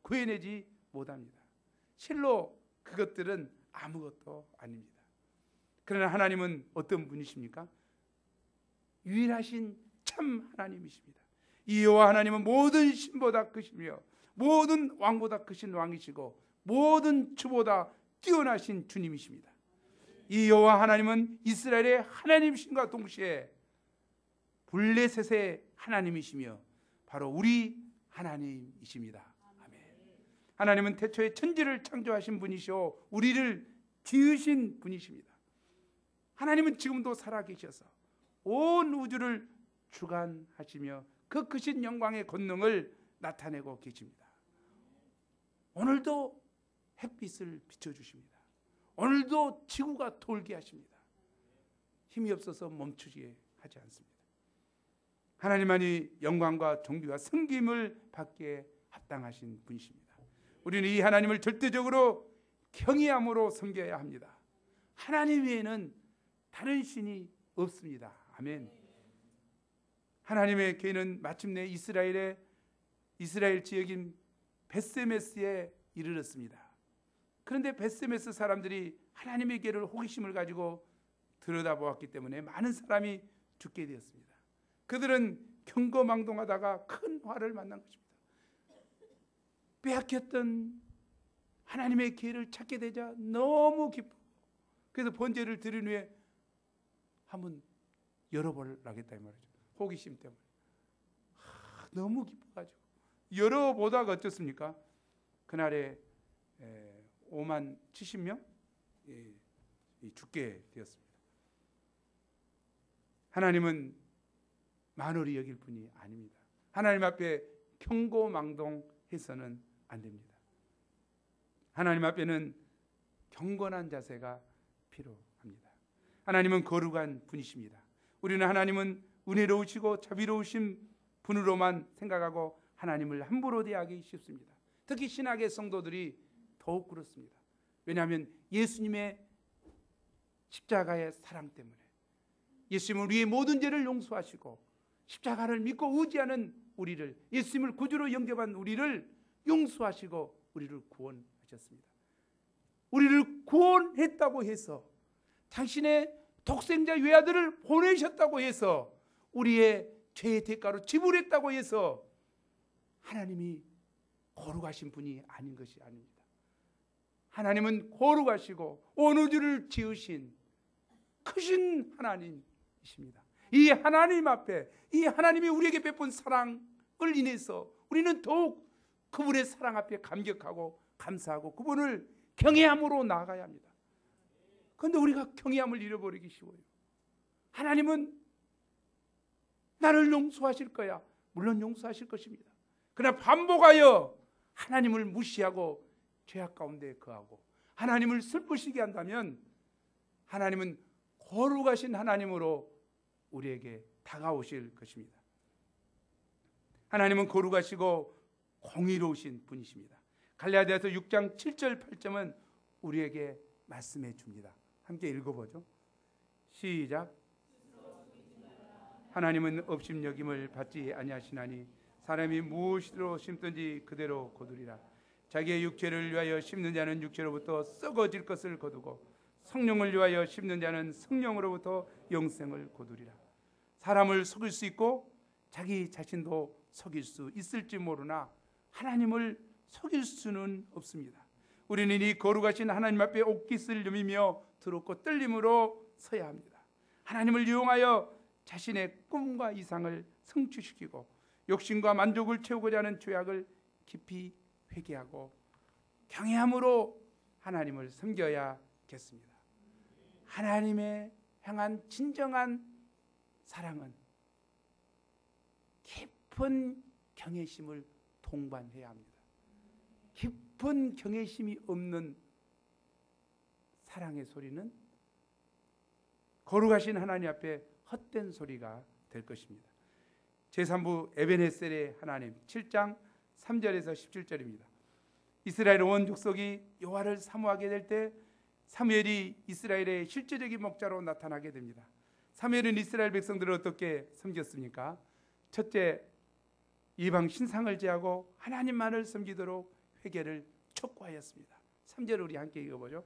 구해내지 못합니다. 실로 그것들은 아무것도 아닙니다. 그러나 하나님은 어떤 분이십니까? 유일하신 참 하나님이십니다. 이 여호와 하나님은 모든 신보다 크시며 모든 왕보다 크신 왕이시고 모든 주보다 뛰어나신 주님이십니다. 이 여호와 하나님은 이스라엘의 하나님이신과 동시에 블레셋의 하나님이시며 바로 우리 하나님이십니다. 아멘. 하나님은 태초에 천지를 창조하신 분이시오 우리를 지으신 분이십니다. 하나님은 지금도 살아계셔서 온 우주를 주관하시며 그 크신 영광의 권능을 나타내고 계십니다. 오늘도 햇빛을 비춰주십니다. 오늘도 지구가 돌게 하십니다. 힘이 없어서 멈추게 하지 않습니다. 하나님만이 영광과 존귀와 섬김을 받기에 합당하신 분이십니다. 우리는 이 하나님을 절대적으로 경외함으로 섬겨야 합니다. 하나님 외에는 다른 신이 없습니다. 아멘. 하나님의 계는 마침내 이스라엘 지역인 벳세메스에 이르렀습니다. 그런데 벳세메스 사람들이 하나님의 계를 호기심을 가지고 들여다보았기 때문에 많은 사람이 죽게 되었습니다. 그들은 경거망동하다가 큰 화를 만난 것입니다. 빼앗겼던 하나님의 계를 찾게 되자 너무 기쁘고 그래서 번제를 드린 후에 한번 열어보려겠다 이 말이죠. 호기심 때문에 너무 기뻐가지고 열어보다가 어떻습니까? 그날에 5만 70명 죽게 되었습니다. 하나님은 만월히 여길 분이 아닙니다. 하나님 앞에 경고망동해서는 안 됩니다. 하나님 앞에는 경건한 자세가 필요합니다. 하나님은 거룩한 분이십니다. 우리는 하나님은 은혜로우시고 자비로우신 분으로만 생각하고 하나님을 함부로 대하기 쉽습니다. 특히 신학의 성도들이 더욱 그렇습니다. 왜냐하면 예수님의 십자가의 사랑 때문에 예수님은 우리의 모든 죄를 용서하시고 십자가를 믿고 의지하는 우리를, 예수님을 구주로 영접한 우리를 용서하시고 우리를 구원하셨습니다. 우리를 구원했다고 해서, 당신의 독생자 외아들을 보내셨다고 해서, 우리의 죄의 대가로 지불했다고 해서 하나님이 거룩하신 분이 아닌 것이 아닙니다. 하나님은 거룩하시고 온 우주를 지으신 크신 하나님이십니다. 이 하나님 앞에, 이 하나님이 우리에게 베푼 사랑을 인해서 우리는 더욱 그분의 사랑 앞에 감격하고 감사하고 그분을 경외함으로 나아가야 합니다. 그런데 우리가 경외함을 잃어버리기 쉬워요. 하나님은 나를 용서하실 거야. 물론 용서하실 것입니다. 그러나 반복하여 하나님을 무시하고 죄악 가운데 거하고 하나님을 슬프시게 한다면 하나님은 거룩하신 하나님으로 우리에게 다가오실 것입니다. 하나님은 거룩하시고 공의로우신 분이십니다. 갈라디아서 6장 7절 8절은 우리에게 말씀해 줍니다. 함께 읽어보죠. 시작. 하나님은 업신여김을 받지 아니하시나니 사람이 무엇으로 심든지 그대로 거두리라. 자기의 육체를 위하여 심는 자는 육체로부터 썩어질 것을 거두고 성령을 위하여 심는 자는 성령으로부터 영생을 거두리라. 사람을 속일 수 있고 자기 자신도 속일 수 있을지 모르나 하나님을 속일 수는 없습니다. 우리는 이 거룩하신 하나님 앞에 옷깃을 여미며 두렵고 떨림으로 서야 합니다. 하나님을 이용하여 자신의 꿈과 이상을 성취시키고 욕심과 만족을 채우고자 하는 죄악을 깊이 회개하고 경외함으로 하나님을 섬겨야겠습니다. 하나님의 향한 진정한 사랑은 깊은 경외심을 동반해야 합니다. 깊은 경외심이 없는 사랑의 소리는 거룩하신 하나님 앞에 헛된 소리가 될 것입니다. 제3부 에벤헤셀의 하나님 7장 3절에서 17절입니다. 이스라엘 온 족속이 여호와를 사모하게 될 때 사무엘이 이스라엘의 실제적인 목자로 나타나게 됩니다. 사무엘은 이스라엘 백성들을 어떻게 섬겼습니까? 첫째, 이방 신상을 제하고 하나님만을 섬기도록 회개를 촉구하였습니다. 3절 우리 함께 읽어보죠.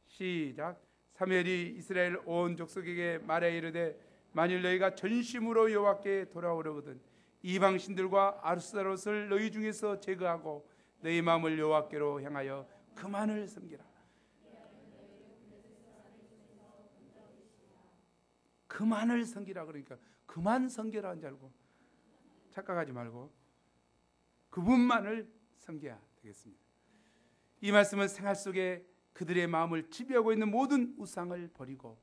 시작. 사무엘이 이스라엘 온 족속에게 말하여 이르되 만일 너희가 전심으로 여호와께 돌아오려거든 이방 신들과 아스타롯을 너희 중에서 제거하고 너희 마음을 여호와께로 향하여 그만을 섬기라. 그만을 섬기라 그러니까 그만 섬기라 하는 줄 알고 착각하지 말고 그분만을 섬겨야 되겠습니다. 이 말씀은 생활 속에 그들의 마음을 지배하고 있는 모든 우상을 버리고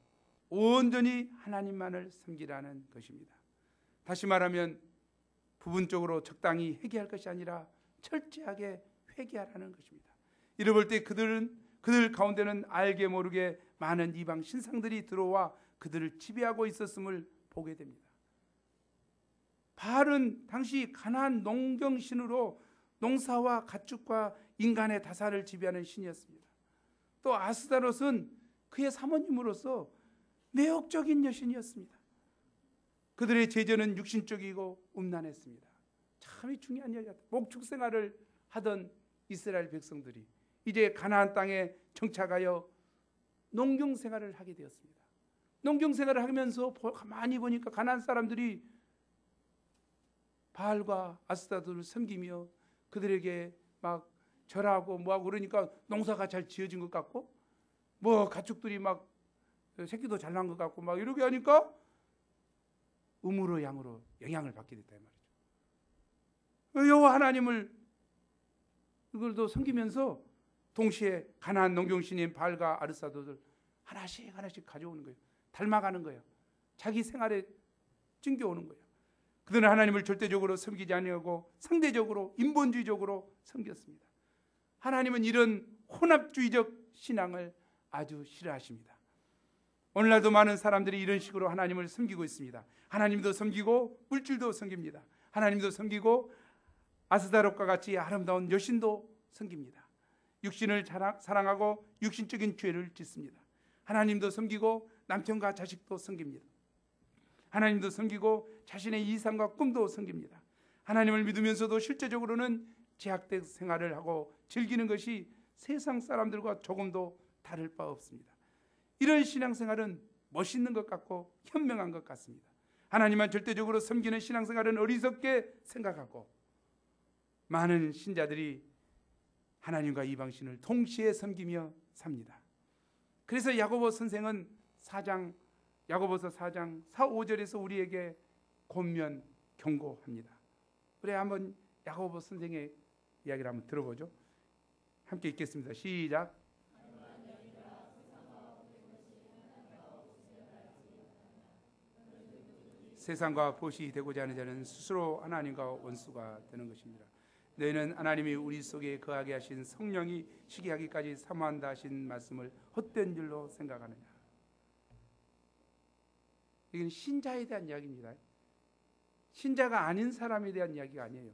온전히 하나님만을 섬기라는 것입니다. 다시 말하면 부분적으로 적당히 회개할 것이 아니라 철저하게 회개하라는 것입니다. 이를 볼 때 그들 가운데는 알게 모르게 많은 이방 신상들이 들어와 그들을 지배하고 있었음을 보게 됩니다. 바알은 당시 가나안 농경신으로 농사와 가축과 인간의 다사를 지배하는 신이었습니다. 또 아스타롯은 그의 사모님으로서 매혹적인 여신이었습니다. 그들의 제전은 육신적이고 음란했습니다. 참 중요한 이야기다. 목축 생활을 하던 이스라엘 백성들이 이제 가나안 땅에 정착하여 농경 생활을 하게 되었습니다. 농경 생활을 하면서 가만히 보니까 가나안 사람들이 바알과 아스타롯을 섬기며 그들에게 막 절하고 뭐하고 그러니까 농사가 잘 지어진 것 같고 뭐 가축들이 막 새끼도 잘 난 것 같고 막 이렇게 하니까 음으로 양으로 영향을 받게 됐다 이 말이죠. 여호와 하나님을 그들도 섬기면서 동시에 가나안 농경신인 바알과 아스타롯을 하나씩 가져오는 거예요. 닮아가는 거예요. 자기 생활에 찡겨오는 거예요. 그들은 하나님을 절대적으로 섬기지 아니하고 상대적으로 인본주의적으로 섬겼습니다. 하나님은 이런 혼합주의적 신앙을 아주 싫어하십니다. 오늘날도 많은 사람들이 이런 식으로 하나님을 섬기고 있습니다. 하나님도 섬기고 물질도 섬깁니다. 하나님도 섬기고 아스타롯과 같이 아름다운 여신도 섬깁니다. 육신을 사랑하고 육신적인 죄를 짓습니다. 하나님도 섬기고 남편과 자식도 섬깁니다. 하나님도 섬기고 자신의 이상과 꿈도 섬깁니다. 하나님을 믿으면서도 실제적으로는 제약된 생활을 하고 즐기는 것이 세상 사람들과 조금도 다를 바 없습니다. 이런 신앙생활은 멋있는 것 같고 현명한 것 같습니다. 하나님만 절대적으로 섬기는 신앙생활은 어리석게 생각하고 많은 신자들이 하나님과 이방신을 동시에 섬기며 삽니다. 그래서 야고보 선생은 야고보서 4장 4, 5절에서 우리에게 권면 경고합니다. 우리 한번 야고보 선생의 이야기를 한번 들어보죠. 함께 읽겠습니다. 시작. 세상과 보시 되고자 하는 자는 스스로 하나님과 원수가 되는 것입니다. 너희는 하나님이 우리 속에 거하게 하신 성령이 시기하기까지 사모한다 하신 말씀을 헛된 줄로 생각하느냐. 이건 신자에 대한 이야기입니다. 신자가 아닌 사람에 대한 이야기가 아니에요.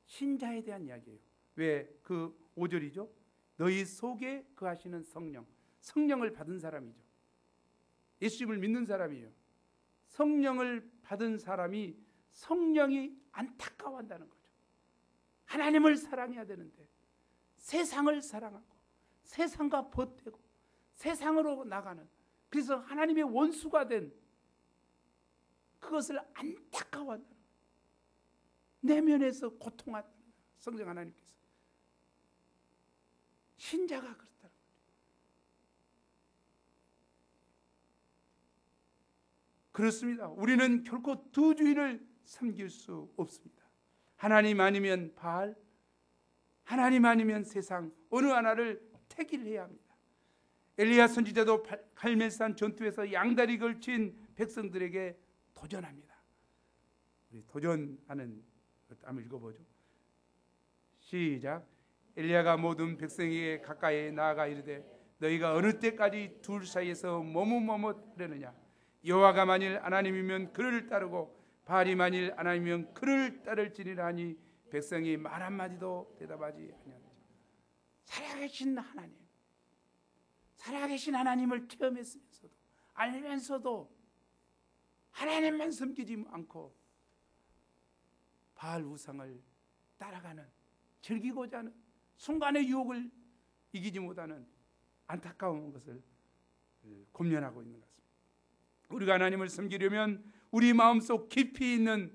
신자에 대한 이야기예요. 왜? 그 5절이죠. 너희 속에 거하시는 성령, 성령을 받은 사람이죠. 예수님을 믿는 사람이에요. 성령을 받은 사람이 성령이 안타까워한다는 거죠. 하나님을 사랑해야 되는데 세상을 사랑하고 세상과 버티고 세상으로 나가는, 그래서 하나님의 원수가 된 그것을 안타까워한다는 거예요. 내면에서 고통한다는 거예요. 성령 하나님께서. 신자가 그렇다는 거예요. 그렇습니다. 우리는 결코 두 주인을 섬길 수 없습니다. 하나님 아니면 바알, 하나님 아니면 세상, 어느 하나를 택일해야 합니다. 엘리야 선지자도 갈멜산 전투에서 양다리 걸친 백성들에게 도전합니다. 우리 도전하는 것 한번 읽어보죠. 시작. 엘리야가 모든 백성에게 가까이 나아가 이르되 너희가 어느 때까지 둘 사이에서 머뭇머뭇하려느냐. 여호와가 만일 하나님이면 그를 따르고 바알이 만일 하나님이면 그를 따를지니라 하니 백성이 말 한마디도 대답하지 아니하니라. 살아계신 하나님, 살아계신 하나님을 체험했으면서도 알면서도 하나님만 섬기지 않고 바알 우상을 따라가는, 즐기고자 하는, 순간의 유혹을 이기지 못하는 안타까운 것을 고민하고 있는 것 같습니다. 우리가 하나님을 섬기려면 우리 마음속 깊이 있는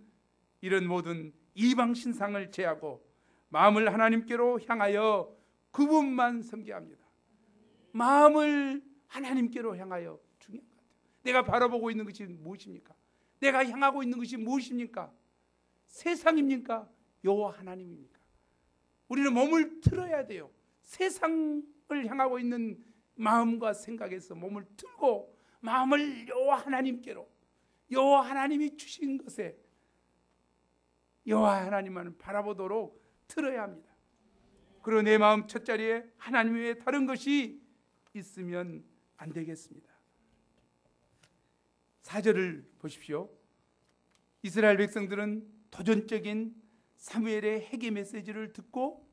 이런 모든 이방 신상을 제하고 마음을 하나님께로 향하여 그분만 섬겨야 합니다. 마음을 하나님께로 향하여 중요한 것 같아요. 내가 바라보고 있는 것이 무엇입니까? 내가 향하고 있는 것이 무엇입니까? 세상입니까? 여호와 하나님입니까? 우리는 몸을 틀어야 돼요. 세상을 향하고 있는 마음과 생각에서 몸을 틀고 마음을 여호와 하나님께로, 여호와 하나님이 주신 것에 여호와 하나님만 바라보도록 틀어야 합니다. 그리고 내 마음 첫자리에 하나님 외에 다른 것이 있으면 안 되겠습니다. 4절을 보십시오. 이스라엘 백성들은 도전적인 사무엘의 회개 메시지를 듣고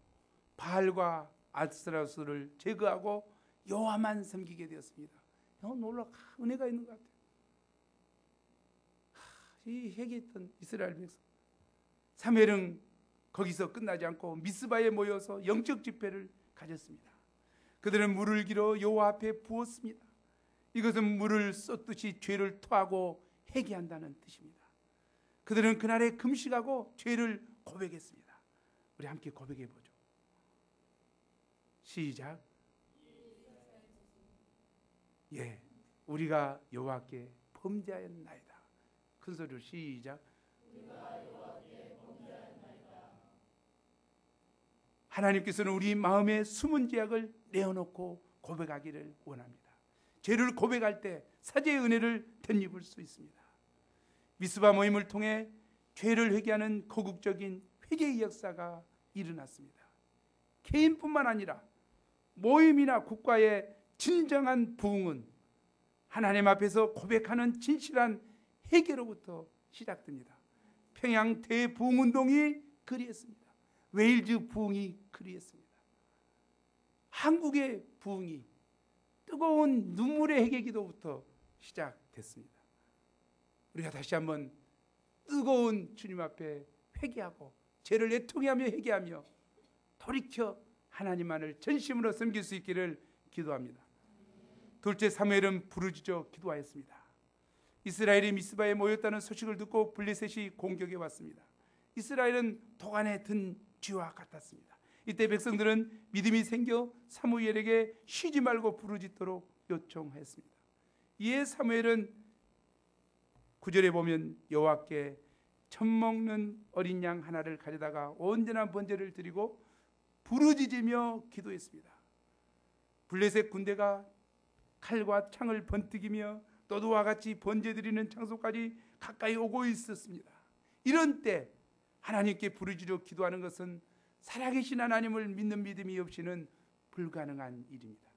바알과 아스타로스를 제거하고 여호와만 섬기게 되었습니다. 놀라 은혜가 있는 것 같아요. 이 회개했던 이스라엘 백성, 사무엘은 거기서 끝나지 않고 미스바에 모여서 영적 집회를 가졌습니다. 그들은 물을 길어 여호와 앞에 부었습니다. 이것은 물을 쏟듯이 죄를 토하고 회개한다는 뜻입니다. 그들은 그날에 금식하고 죄를 고백했습니다. 우리 함께 고백해 보죠. 시작. 예, 우리가 여호와께 범죄하였나이다. 큰 소리로 시작. 하나님께서는 우리 마음의 숨은 죄악을 내어놓고 고백하기를 원합니다. 죄를 고백할 때 사죄의 은혜를 덧입을 수 있습니다. 미스바 모임을 통해 죄를 회개하는 거국적인 회개의 역사가 일어났습니다. 개인뿐만 아니라 모임이나 국가의 진정한 부흥은 하나님 앞에서 고백하는 진실한 회개로부터 시작됩니다. 평양 대부흥운동이 그리했습니다. 웨일즈 부흥이 그리했습니다. 한국의 부흥이 뜨거운 눈물의 회개기도부터 시작됐습니다. 우리가 다시 한번 뜨거운 주님 앞에 회개하고 죄를 애통하며 회개하며 돌이켜 하나님만을 전심으로 섬길 수 있기를 기도합니다. 둘째, 사무엘은 부르짖어 기도하였습니다. 이스라엘이 미스바에 모였다는 소식을 듣고 블레셋이 공격해 왔습니다. 이스라엘은 도간에 든 쥐와 같았습니다. 이때 백성들은 믿음이 생겨 사무엘에게 쉬지 말고 부르짖도록 요청했습니다. 이에 사무엘은 9절에 보면 여호와께 젖먹는 어린 양 하나를 가져다가 온전한 번제를 드리고 부르짖으며 기도했습니다. 블레셋 군대가 칼과 창을 번뜩이며 또두와 같이 번제드리는 장소까지 가까이 오고 있었습니다. 이런 때 하나님께 부르짖어 기도하는 것은 살아계신 하나님을 믿는 믿음이 없이는 불가능한 일입니다.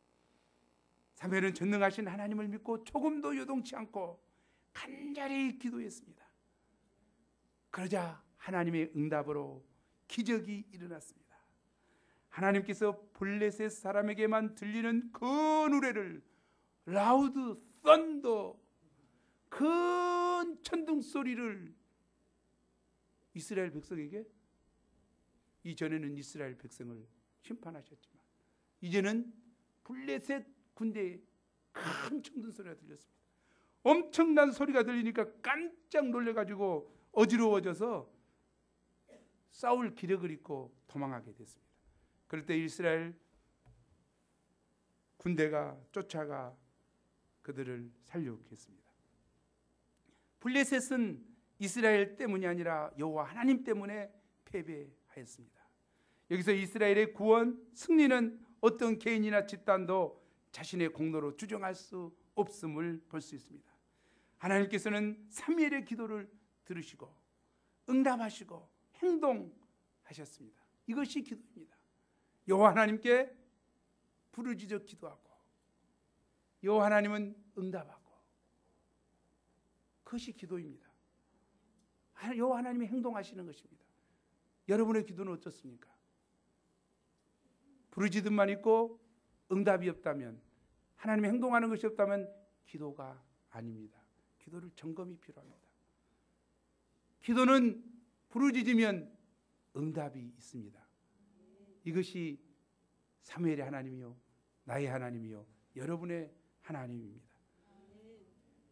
사무엘은 전능하신 하나님을 믿고 조금도 요동치 않고 간절히 기도했습니다. 그러자 하나님의 응답으로 기적이 일어났습니다. 하나님께서 블레셋 사람에게만 들리는 그 노래를 라우드 썬더, 큰 천둥 소리를 이스라엘 백성에게, 이전에는 이스라엘 백성을 심판하셨지만 이제는 블레셋 군대에 큰 천둥 소리가 들렸습니다. 엄청난 소리가 들리니까 깜짝 놀래가지고 어지러워져서 싸울 기력을 잃고 도망하게 됐습니다. 그럴 때 이스라엘 군대가 쫓아가 그들을 살려오게 했습니다. 블레셋은 이스라엘 때문이 아니라 여호와 하나님 때문에 패배하였습니다. 여기서 이스라엘의 구원, 승리는 어떤 개인이나 집단도 자신의 공로로 주장할 수 없음을 볼 수 있습니다. 하나님께서는 사무엘의 기도를 들으시고 응답하시고 행동하셨습니다. 이것이 기도입니다. 여호와 하나님께 부르짖어 기도하고 여호와 하나님은 응답하고, 그것이 기도입니다. 여호와 하나님이 행동하시는 것입니다. 여러분의 기도는 어떻습니까? 부르짖음만 있고 응답이 없다면, 하나님이 행동하는 것이 없다면 기도가 아닙니다. 기도를 점검이 필요합니다. 기도는 부르짖으면 응답이 있습니다. 이것이 사무엘의 하나님이요, 나의 하나님이요, 여러분의 하나님입니다.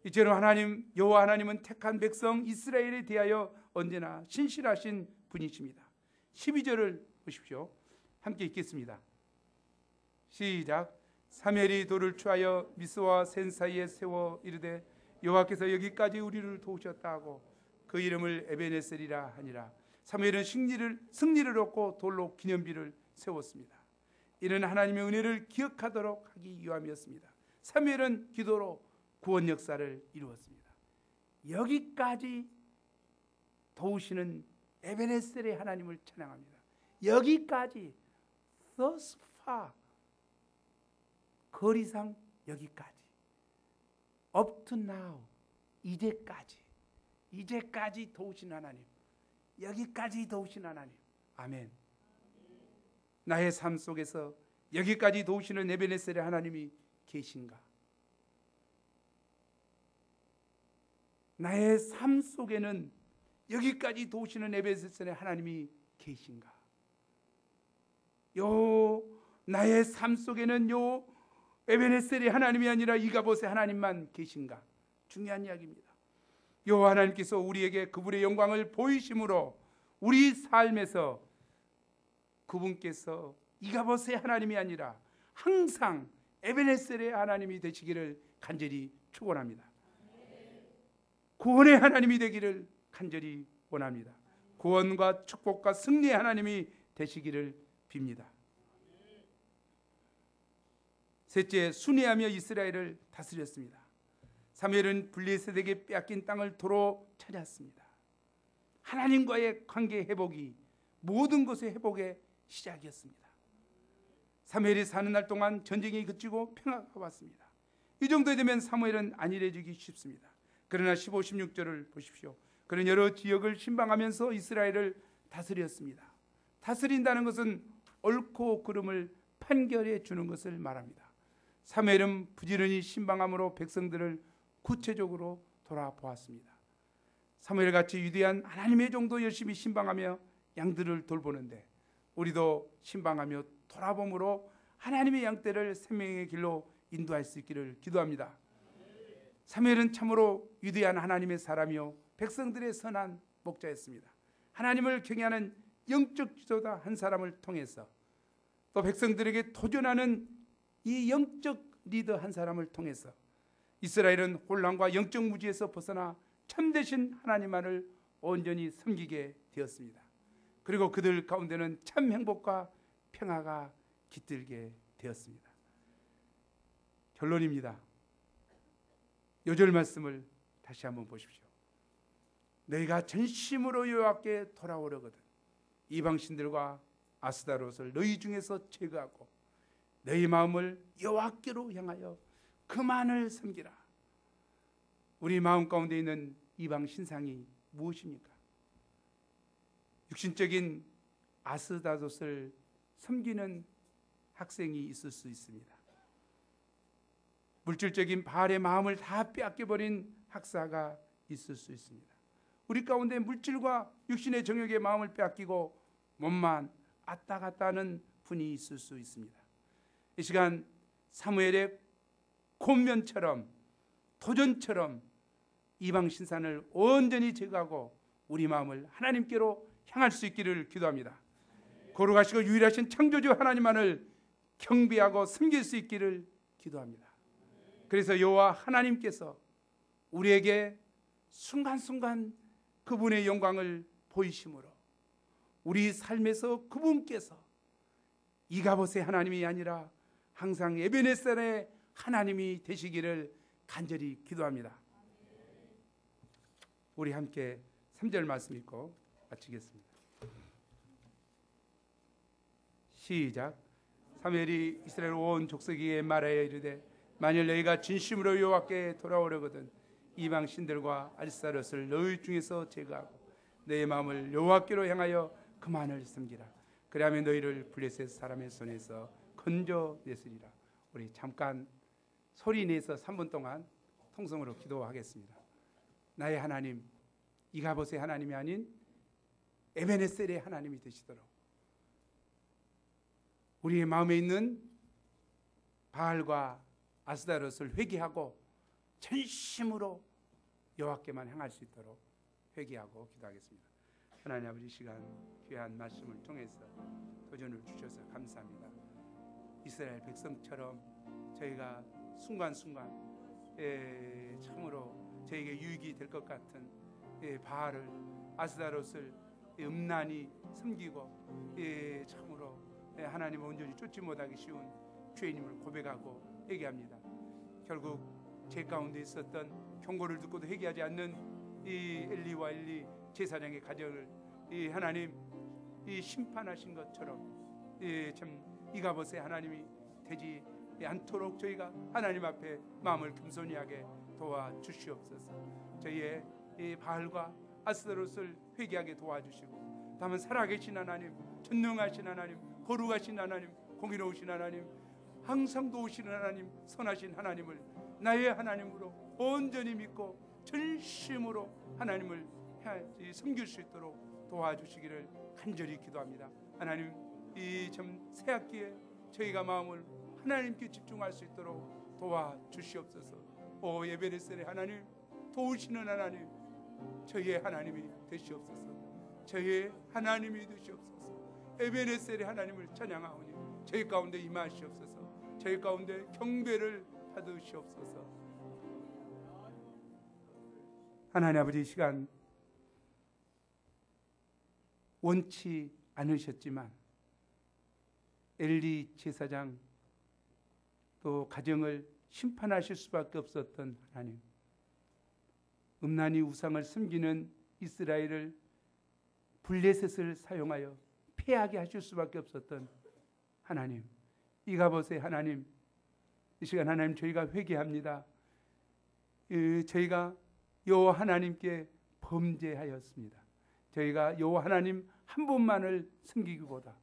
이처럼 하나님, 여호와 하나님은 택한 백성 이스라엘에 대하여 언제나 신실하신 분이십니다. 12절을 보십시오. 함께 읽겠습니다. 시작. 사무엘이 돌을 취하여 미스와 센 사이에 세워 이르되 여호와께서 여기까지 우리를 도우셨다 하고 그 이름을 에베네셀이라 하니라. 사무엘은 승리를 얻고 돌로 기념비를 세웠습니다. 이는 하나님의 은혜를 기억하도록 하기 위함이었습니다. 사무엘은 기도로 구원 역사를 이루었습니다. 여기까지 도우시는 에베네셀의 하나님을 찬양합니다. 여기까지, thus far, 거리상 여기까지, up to now, 이제까지 도우신 하나님, 여기까지 도우신 하나님. 아멘. 나의 삶 속에서 여기까지 도우시는 에베네셀의 하나님이 계신가? 나의 삶 속에는 여기까지 도우시는 에베네셀의 하나님이 계신가? 나의 삶 속에는 에베네셀의 하나님이 아니라 이가봇의 하나님만 계신가? 중요한 이야기입니다. 여호와 하나님께서 우리에게 그분의 영광을 보이심으로 우리 삶에서 그분께서 이가봇의 하나님이 아니라 항상 에베네셀의 하나님이 되시기를 간절히 축원합니다. 구원의 하나님이 되기를 간절히 원합니다. 구원과 축복과 승리의 하나님이 되시기를 빕니다. 셋째, 순회하며 이스라엘을 다스렸습니다. 사무엘은 블레셋에게 빼앗긴 땅을 도로 찾았습니다. 하나님과의 관계 회복이 모든 것의 회복의 시작이었습니다. 사무엘이 사는 날 동안 전쟁이 그치고 평화가 왔습니다. 이 정도 되면 사무엘은 안일해지기 쉽습니다. 그러나 15, 16절을 보십시오. 그런 여러 지역을 신방하면서 이스라엘을 다스렸습니다. 다스린다는 것은 옳고 그름을 판결해 주는 것을 말합니다. 사무엘은 부지런히 신방함으로 백성들을 구체적으로 돌아보았습니다. 사무엘같이 위대한 하나님의 종도 열심히 신방하며 양들을 돌보는데 우리도 신방하며 돌아봄으로 하나님의 양떼를 생명의 길로 인도할 수 있기를 기도합니다. 사무엘은 참으로 위대한 하나님의 사람이요 백성들의 선한 목자였습니다. 하나님을 경외하는 영적 지도자 한 사람을 통해서, 또 백성들에게 도전하는 이 영적 리더 한 사람을 통해서 이스라엘은 혼란과 영적 무지에서 벗어나 참되신 하나님만을 온전히 섬기게 되었습니다. 그리고 그들 가운데는 참 행복과 평화가 깃들게 되었습니다. 결론입니다. 요절 말씀을 다시 한번 보십시오. 너희가 전심으로 여호와께 돌아오려거든 이방신들과 아스다롯을 너희 중에서 제거하고 너희 마음을 여호와께로 향하여 그만을 섬기라. 우리 마음 가운데 있는 이방 신상이 무엇입니까? 육신적인 아스다롯을 섬기는 학생이 있을 수 있습니다. 물질적인 바알의 마음을 다 빼앗겨버린 학사가 있을 수 있습니다. 우리 가운데 물질과 육신의 정욕의 마음을 빼앗기고 몸만 왔다 갔다 하는 분이 있을 수 있습니다. 이 시간 사무엘의 곤면처럼 도전처럼 이방 신산을 온전히 제거하고 우리 마음을 하나님께로 향할 수 있기를 기도합니다. 거룩하시고 유일하신 창조주 하나님만을 경배하고 섬길 수 있기를 기도합니다. 그래서 여호와 하나님께서 우리에게 순간순간 그분의 영광을 보이심으로 우리 삶에서 그분께서 이가봇의 하나님이 아니라 항상 에베네셀의 하나님이 되시기를 간절히 기도합니다. 우리 함께 3절 말씀 읽고 마치겠습니다. 시작. 사무엘이 이스라엘 온 족속에게 말하여 이르되 만일 너희가 진심으로 여호와께 돌아오려거든 이방 신들과 아리스타롯을 너희 중에서 제거하고 너희 마음을 여호와께로 향하여 그만을 섬기라. 그리하면 너희를 블레셋 사람의 손에서 건져내으리라. 우리 잠깐 소리 내서 3분 동안 통성으로 기도하겠습니다. 나의 하나님, 이가봇의 하나님이 아닌 에베네셀의 하나님이 되시도록 우리의 마음에 있는 바알과 아스타롯을 회개하고 전심으로 여호와께만 향할 수 있도록 회개하고 기도하겠습니다. 하나님 아버지, 시간 귀한 말씀을 통해서 도전을 주셔서 감사합니다. 이스라엘 백성처럼 저희가 순간순간 참으로 저에게 유익이 될 것 같은 바알을 아스타롯을 음란히 섬기고 참으로 하나님을 온전히 쫓지 못하기 쉬운 죄인임을 고백하고 회개합니다. 결국 제 가운데 있었던 경고를 듣고도 회개하지 않는 이 엘리와 엘리 제사장의 가정을 하나님 심판하신 것처럼 참 이가봇의 하나님이 되지 않도록 저희가 하나님 앞에 마음을 겸손히 하게 도와주시옵소서. 저희의 이 바알과 아스타롯을 회개하게 도와주시고 다만 살아계신 하나님, 전능하신 하나님, 거룩하신 하나님, 공의로우신 하나님, 항상 도우시는 하나님, 선하신 하나님을 나의 하나님으로 온전히 믿고 전심으로 하나님을 섬길 수 있도록 도와주시기를 간절히 기도합니다. 하나님, 이 참 새학기에 저희가 마음을 하나님께 집중할 수 있도록 도와주시옵소서. 오 에베네셀의 하나님, 도우시는 하나님, 저희의 하나님이 되시옵소서. 저희의 하나님이 되시옵소서. 에베네셀의 하나님을 찬양하오니 저희 가운데 임하시옵소서. 저희 가운데 경배를 받으시옵소서. 하나님 아버지, 이 시간 원치 않으셨지만 엘리 제사장 또 가정을 심판하실 수밖에 없었던 하나님, 음란히 우상을 섬기는 이스라엘을 블레셋을 사용하여 패하게 하실 수밖에 없었던 하나님, 이가봇의 하나님, 이 시간 하나님 저희가 회개합니다. 저희가 여호와 하나님께 범죄하였습니다. 저희가 여호와 하나님 한 분만을 섬기기보다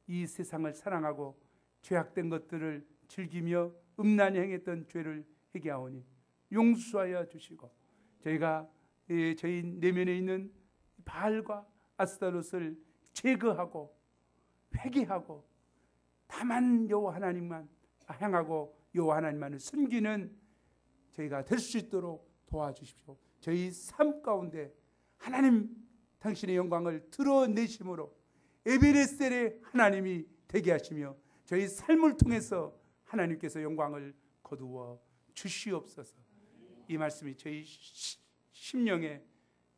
이 세상을 사랑하고 죄악된 것들을 즐기며 음란히 행했던 죄를 회개하오니 용서하여 주시고 저희가 저희 내면에 있는 바알과 아스타롯을 제거하고 회개하고 다만 여호와 하나님만 향하고 여호와 하나님만을 섬기는 저희가 될 수 있도록 도와주십시오. 저희 삶 가운데 하나님 당신의 영광을 드러내심으로 에베네셀의 하나님이 되게 하시며 저희 삶을 통해서 하나님께서 영광을 거두어 주시옵소서. 이 말씀이 저희 심령의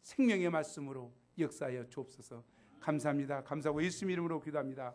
생명의 말씀으로 역사하여 주옵소서. 감사합니다. 감사하고 예수님 이름으로 기도합니다.